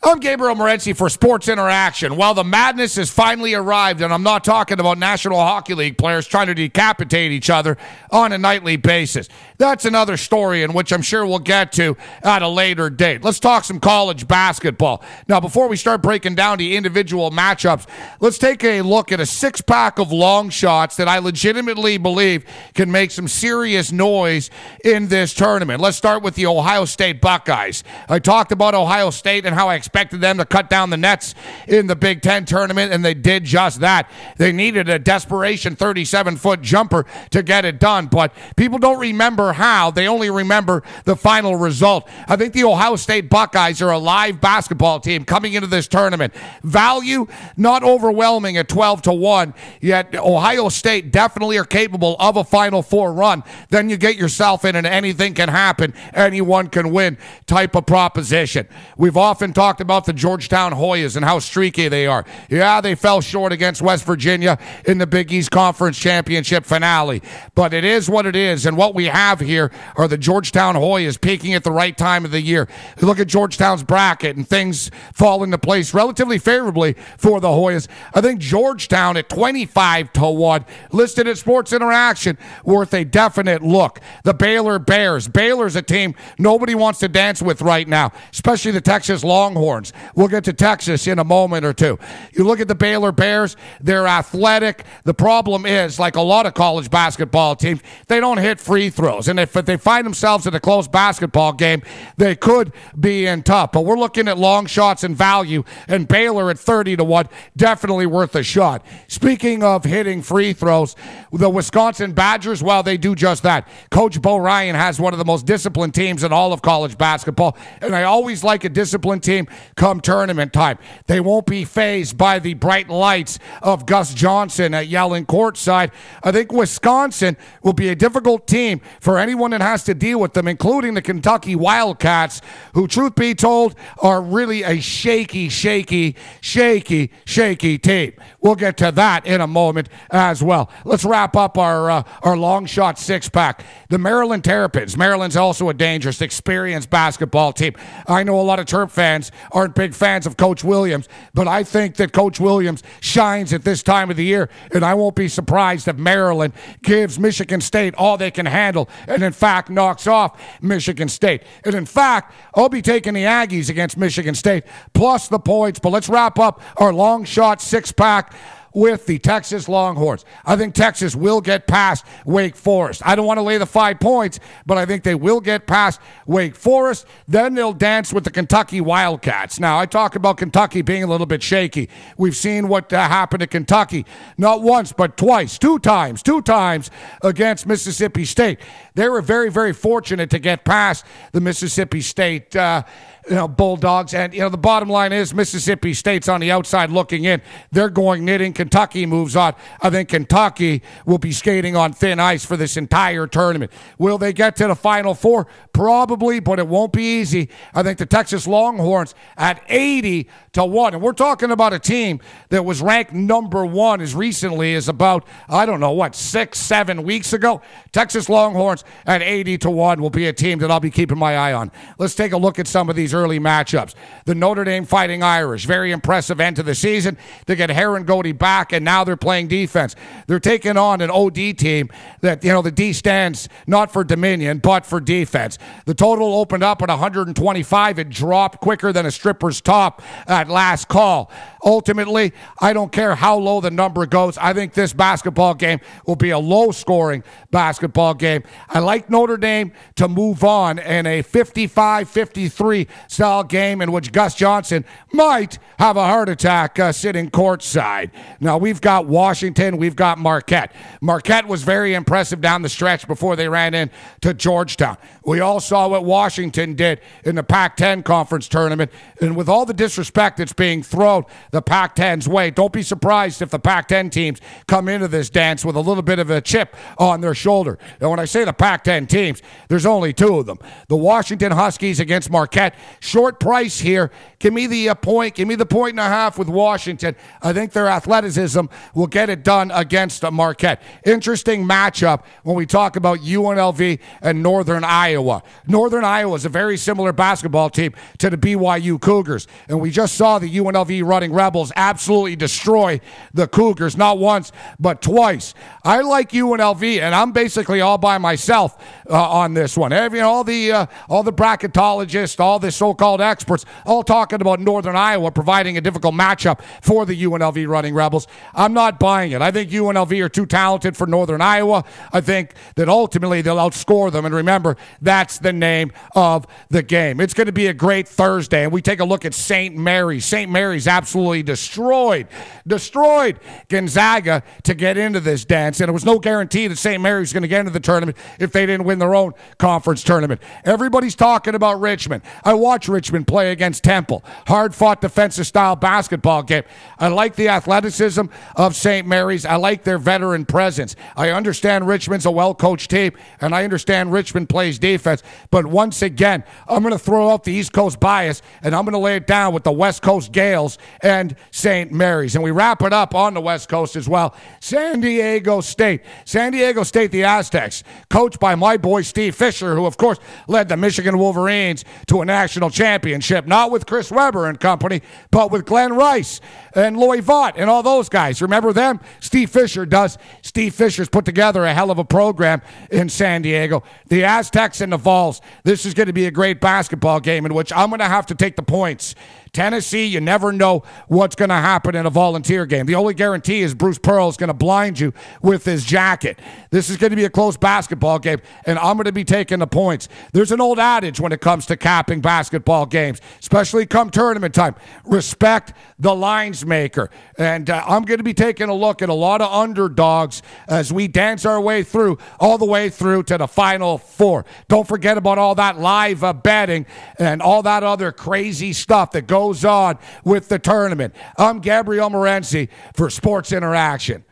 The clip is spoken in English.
I'm Gabriel Morency for Sports Interaction. Well, the madness has finally arrived, and I'm not talking about National Hockey League players trying to decapitate each other on a nightly basis. That's another story in which I'm sure we'll get to at a later date. Let's talk some college basketball. Now, before we start breaking down the individual matchups, let's take a look at a six-pack of long shots that I legitimately believe can make some serious noise in this tournament. Let's start with the Ohio State Buckeyes. I talked about Ohio State and how I expected them to cut down the nets in the Big Ten tournament, and they did just that. They needed a desperation 37-foot jumper to get it done, but people don't remember how. They only remember the final result. I think the Ohio State Buckeyes are a live basketball team coming into this tournament. Value, not overwhelming at 12-1, yet Ohio State definitely are capable of a Final Four run. Then you get yourself in an anything can happen, anyone can win type of proposition. We've often talked about the Georgetown Hoyas and how streaky they are. Yeah, they fell short against West Virginia in the Big East Conference Championship finale, but it is what it is, and what we have here are the Georgetown Hoyas peaking at the right time of the year. You look at Georgetown's bracket, and things fall into place relatively favorably for the Hoyas. I think Georgetown at 25-1, listed at Sports Interaction, worth a definite look. The Baylor Bears. Baylor's a team nobody wants to dance with right now, especially the Texas Longhorns. We'll get to Texas in a moment or two. You look at the Baylor Bears, they're athletic. The problem is, like a lot of college basketball teams, they don't hit free throws. And if they find themselves in a close basketball game, they could be in tough. But we're looking at long shots and value, and Baylor at 30-1, definitely worth a shot. Speaking of hitting free throws, the Wisconsin Badgers, well, they do just that. Coach Bo Ryan has one of the most disciplined teams in all of college basketball, and I always like a disciplined team come tournament time. They won't be fazed by the bright lights of Gus Johnson yelling courtside. I think Wisconsin will be a difficult team for anyone that has to deal with them, including the Kentucky Wildcats, who, truth be told, are really a shaky team. We'll get to that in a moment as well. Let's wrap up our long shot six-pack. The Maryland Terrapins. Maryland's also a dangerous, experienced basketball team. I know a lot of Terp fans aren't big fans of Coach Williams, but I think that Coach Williams shines at this time of the year, and I won't be surprised if Maryland gives Michigan State all they can handle and, in fact, knocks off Michigan State. And, in fact, I'll be taking the Aggies against Michigan State plus the points. But let's wrap up our long shot six-pack with the Texas Longhorns. I think Texas will get past Wake Forest. I don't want to lay the 5 points, but I think they will get past Wake Forest. Then they'll dance with the Kentucky Wildcats. Now, I talk about Kentucky being a little bit shaky. We've seen what happened to Kentucky not once, but twice, two times against Mississippi State. They were very, very fortunate to get past the Mississippi State Bulldogs. And, the bottom line is Mississippi State's on the outside looking in. They're going knitting. Kentucky moves on. I think Kentucky will be skating on thin ice for this entire tournament. Will they get to the Final Four? Probably, but it won't be easy. I think the Texas Longhorns at 80-1. And we're talking about a team that was ranked number 1 as recently as about, 6-7 weeks ago. Texas Longhorns at 80-1 will be a team that I'll be keeping my eye on. Let's take a look at some of these early matchups. The Notre Dame Fighting Irish, very impressive end to the season. They get Heron Goody back, and now they're playing defense. They're taking on an OD team that, the D stands not for Dominion, but for defense. The total opened up at 125. It dropped quicker than a stripper's top at last call. Ultimately, I don't care how low the number goes. I think this basketball game will be a low-scoring basketball game. I like Notre Dame to move on in a 55-53 style game in which Gus Johnson might have a heart attack sitting courtside. Now, we've got Washington. We've got Marquette. Marquette was very impressive down the stretch before they ran into Georgetown. We all saw what Washington did in the Pac-10 conference tournament, and with all the disrespect that's being thrown the Pac-10's way, don't be surprised if the Pac-10 teams come into this dance with a little bit of a chip on their shoulder. And when I say the Pac-10 teams, there's only 2 of them. The Washington Huskies against Marquette. Short price here. Give me the point. Give me the 1.5 with Washington. I think their athleticism will get it done against Marquette. Interesting matchup when we talk about UNLV and Northern Iowa. Northern Iowa is a very similar basketball team to the BYU Cougars, and we just saw the UNLV Running Rebels absolutely destroy the Cougars, not once, but twice. I like UNLV, and I'm basically all by myself on this one. All the bracketologists, all the so-called experts, all talking about Northern Iowa providing a difficult matchup for the UNLV Running Rebels. I'm not buying it. I think UNLV are too talented for Northern Iowa. I think that ultimately they'll outscore them. And remember, that's the name of the game. It's going to be a great Thursday. And we take a look at St. Mary's. St. Mary's absolutely destroyed Gonzaga to get into this dance. And it was no guarantee that St. Mary's was going to get into the tournament if they didn't win their own conference tournament. Everybody's talking about Richmond. I watched Richmond play against Temple. Hard-fought defensive style basketball game. I like the athleticism of St. Mary's. I like their veteran presence. I understand Richmond's a well-coached team, and I understand Richmond plays defense. But once again, I'm going to throw out the East Coast bias, and I'm going to lay it down with the West Coast Gales and St. Mary's. And we wrap it up on the West Coast as well. San Diego State. San Diego State, the Aztecs, coached by my boy Steve Fisher, who, of course, led the Michigan Wolverines to a national championship, not with Chris Webber and company, but with Glenn Rice and Loy Vaught and all those guys. Remember them? Steve Fisher does. Steve Fisher's put together a hell of a program in San Diego. The Aztecs and the Vols. This is going to be a great basketball game in which I'm going to have to take the points. Tennessee, you never know what's going to happen in a volunteer game. The only guarantee is Bruce Pearl is going to blind you with his jacket. This is going to be a close basketball game, and I'm going to be taking the points. There's an old adage when it comes to capping basketball games, especially come tournament time. Respect the lines maker. And I'm going to be taking a look at a lot of underdogs as we dance our way through, all the way through to the Final Four. Don't forget about all that live betting and all that other crazy stuff that goes on with the tournament. I'm Gabriel Morency for Sports Interaction.